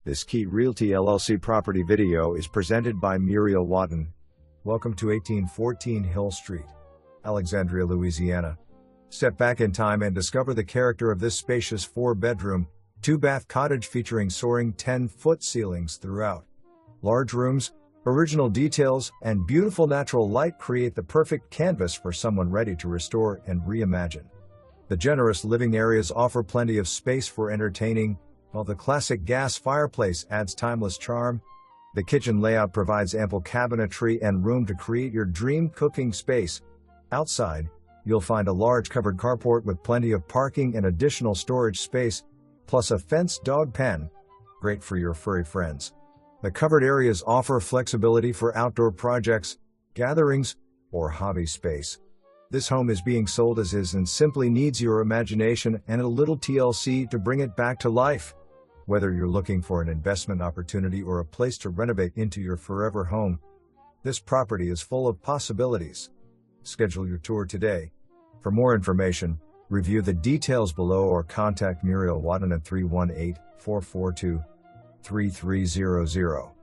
This Key Realty LLC property video is presented by Muriel Watton. Welcome to 1814 Hill Street, Alexandria, Louisiana. Step back in time and discover the character of this spacious 4-bedroom, 2-bath cottage featuring soaring 10-foot ceilings throughout. Large rooms, original details, and beautiful natural light create the perfect canvas for someone ready to restore and reimagine. The generous living areas offer plenty of space for entertaining, while the classic gas fireplace adds timeless charm. The kitchen layout provides ample cabinetry and room to create your dream cooking space. Outside, you'll find a large covered carport with plenty of parking and additional storage space, plus a fenced dog pen, great for your furry friends. The covered areas offer flexibility for outdoor projects, gatherings, or hobby space. This home is being sold as is and simply needs your imagination and a little TLC to bring it back to life. Whether you're looking for an investment opportunity or a place to renovate into your forever home, this property is full of possibilities. Schedule your tour today. For more information, review the details below or contact Muriel Watton at 318-442-3300.